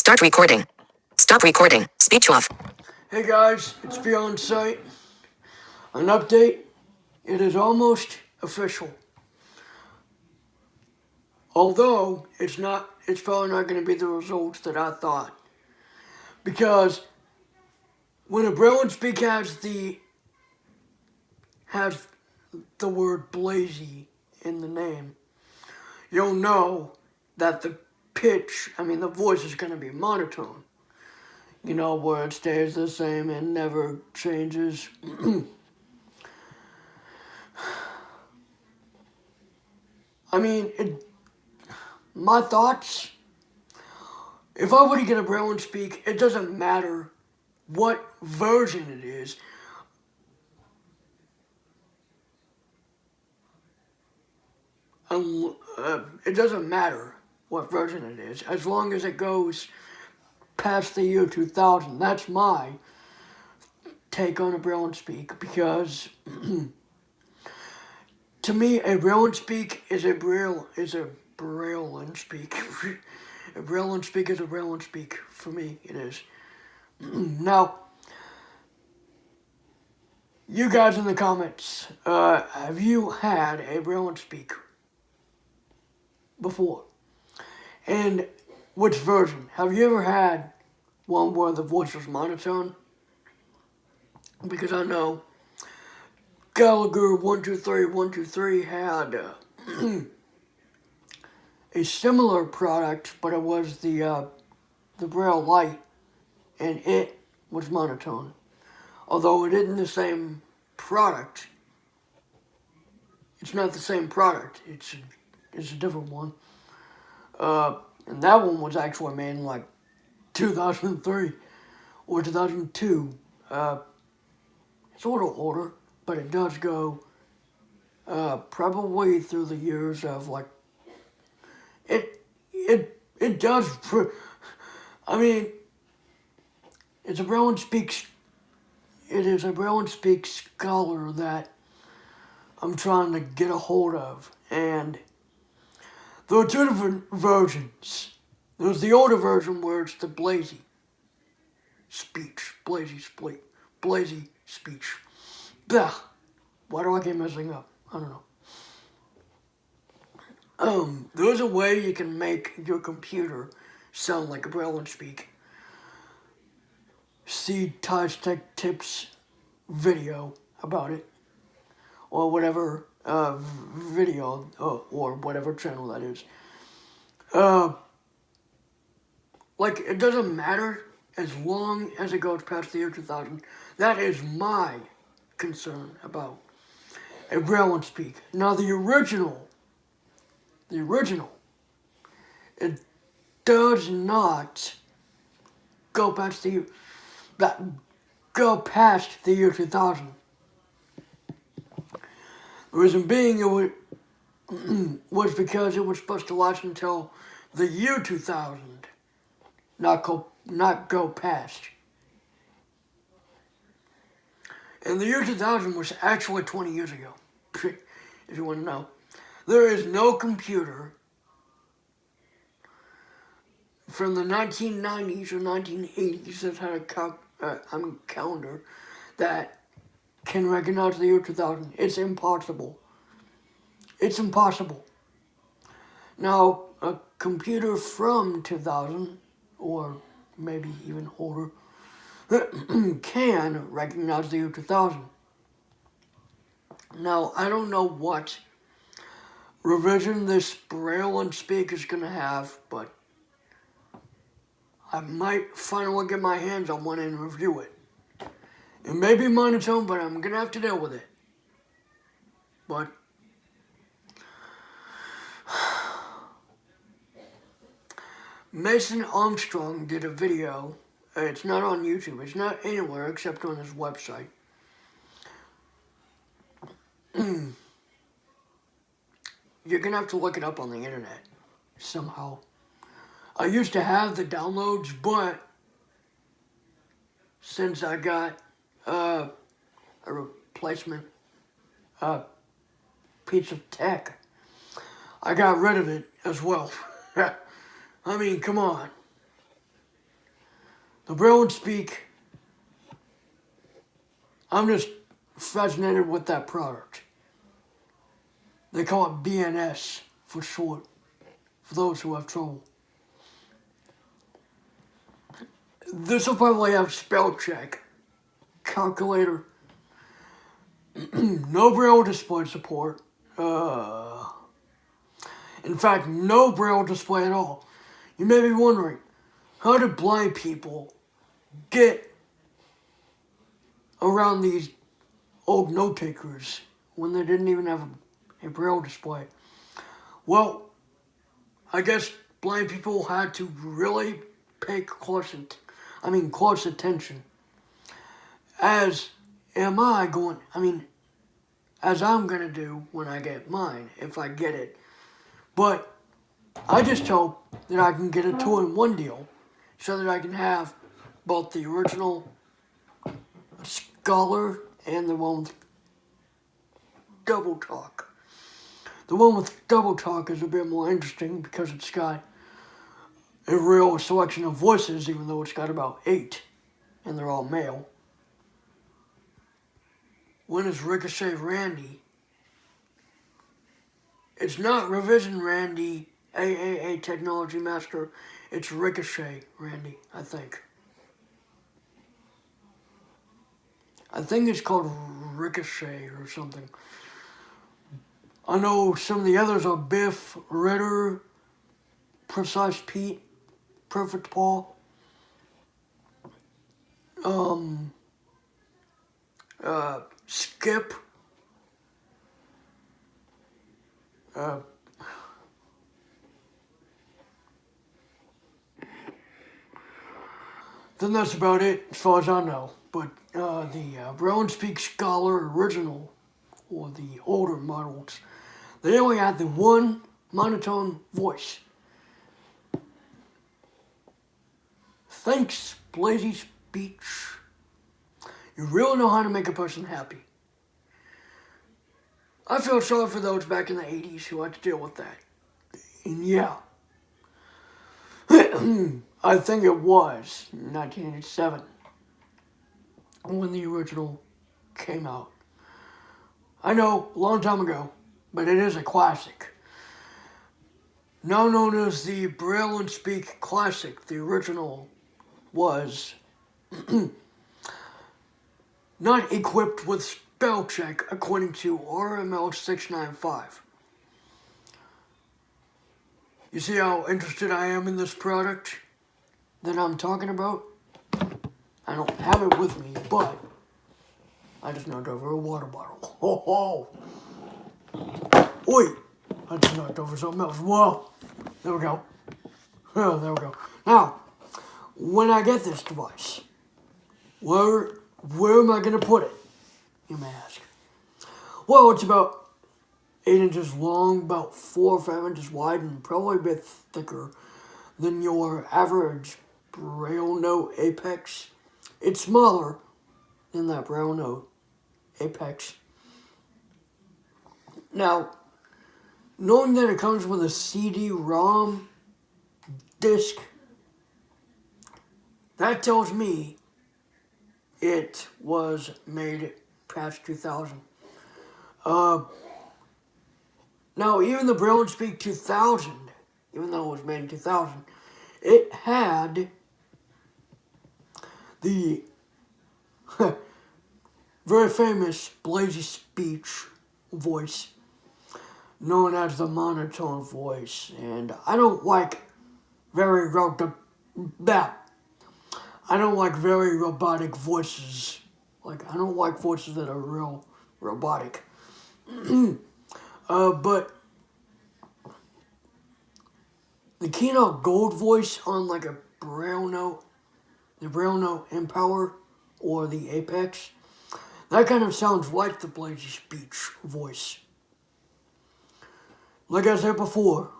Start recording. Stop recording. Speech off. Hey guys, it's Beyond Sight. An update. It is almost official. Although it's probably not going to be the results that I thought. Because when a braille and speak has the word Blazie in the name, you'll know that the voice is going to be monotone. You know, where it stays the same and never changes. My thoughts, if I were to get a braille and speak, it doesn't matter what version it is. It doesn't matter what version it is, as long as it goes past the year 2000. That's my take on a braille and speak, because to me, a braille and speak is a braille and speak. A braille and speak is a braille and speak. For me, it is. Now, you guys in the comments, have you had a braille and speak before? And which version? Have you ever had one where the voice was monotone? Because I know Gallagher 123 had a similar product, but it was the Braille Light, and it was monotone. Although it isn't the same product. It's not the same product. It's a different one. And that one was actually made in like 2003 or 2002. It's a little older, but it does go probably through the years of like it does. It's a braille and speak. It is a braille and speak scholar that I'm trying to get a hold of, and there are two different versions. There's the older version where it's the Blazie speech. Blazie speech. Blah. Why do I keep messing up? I don't know. There's a way you can make your computer sound like a braille and speak. See Taj Tech Tips video about it, or whatever video, or whatever channel that is. Like, it doesn't matter as long as it goes past the year 2000. That is my concern about a braille and speak. Now, the original, it does not go past the year 2000. The reason being was because it was supposed to last until the year 2000, not go past. And the year 2000 was actually 20 years ago, if you want to know. There is no computer from the 1990s or 1980s that had a calendar that can recognize the year 2000. It's impossible. It's impossible. Now, a computer from 2000, or maybe even older, can recognize the year 2000. Now, I don't know what revision this braille and speak is going to have, but I might finally get my hands on one and review it. It may be monotone, but I'm going to have to deal with it. But Mason Armstrong did a video. It's not on YouTube. It's not anywhere except on his website. You're going to have to look it up on the internet somehow. I used to have the downloads, but since I got a replacement piece of tech, I got rid of it as well. I mean, come on. The Braille and Speak, I'm just fascinated with that product. They call it BNS for short, for those who have trouble. This will probably have spell check, calculator, no Braille display support. In fact, no Braille display at all. You may be wondering, how did blind people get around these old note takers when they didn't even have a Braille display? Well, I guess blind people had to really pay close attention. As am I going, as I'm going to do when I get mine, if I get it. But I just hope that I can get a 2-in-1 deal so that I can have both the original Scholar and the one with Double Talk. The one with Double Talk is a bit more interesting because it's got a real selection of voices, even though it's got about 8, and they're all male. One is Ricochet Randy. It's not Revision Randy, AAA Technology Master. It's Ricochet Randy, I think. I think it's called Ricochet or something. I know some of the others are Biff, Ritter, Precise Pete, Perfect Paul, Skip, then that's about it as far as I know. But the Braille and Speak Scholar Original, or the older models, they only had the one monotone voice. Thanks, Blazie Speech. You really know how to make a person happy. I feel sorry for those back in the 80s who had to deal with that. And yeah, I think it was 1987 when the original came out. I know, a long time ago, but it is a classic. Now known as the Braille and Speak Classic, the original was not equipped with spell check according to RML 695. You see how interested I am in this product that I'm talking about? I don't have it with me, but I just knocked over a water bottle. Ho ho! Oi! I just knocked over something else. Whoa! There we go. Oh, there we go. Now, when I get this device, where am I going to put it, you may ask? Well, it's about 8 inches long, about 4 or 5 inches wide, and probably a bit thicker than your average Braille Note Apex. It's smaller than that Braille Note Apex. Now, knowing that it comes with a CD-ROM disc, that tells me it was made past 2000. Now, even the Braille and Speak 2000, even though it was made in 2000, it had the very famous Blazie Speech voice, known as the monotone voice. And I don't like very robotic voices. I don't like voices that are real robotic. But the Keynote Gold voice on a Braille Note, the Braille Note Empower or the Apex, that kind of sounds like the Blazie Speech voice. Like I said before,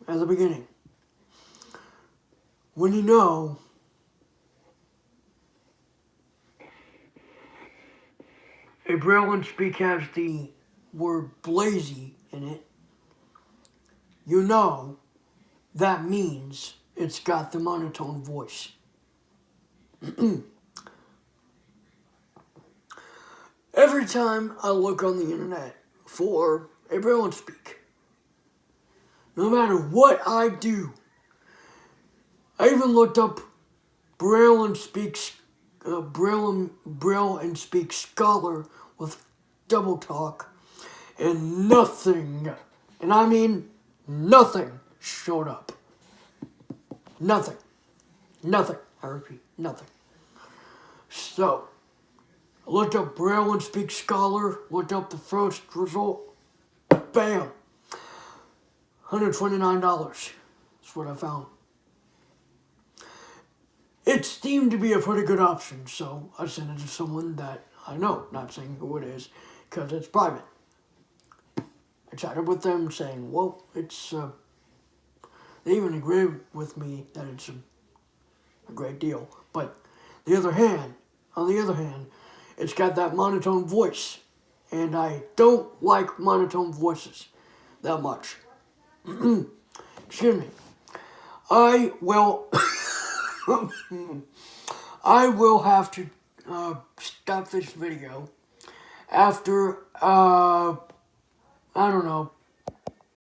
at the beginning, when you know a Braille and Speak has the word Blazie in it, you know that means it's got the monotone voice. Every time I look on the internet for a Braille and Speak, no matter what I do, I even looked up Braille and Speak, Braille and Speak Scholar with Double Talk, and nothing, and I mean nothing, showed up. Nothing. Nothing. I repeat, nothing. So, I looked up Braille and Speak Scholar, looked up the first result, bam! $129. That's what I found. It seemed to be a pretty good option, so I sent it to someone that I know, not saying who it is, because it's private. I chatted with them saying, well, it's, they even agree with me that it's a great deal. But on the other hand, it's got that monotone voice, and I don't like monotone voices that much. Excuse me. I will have to stop this video after, I don't know,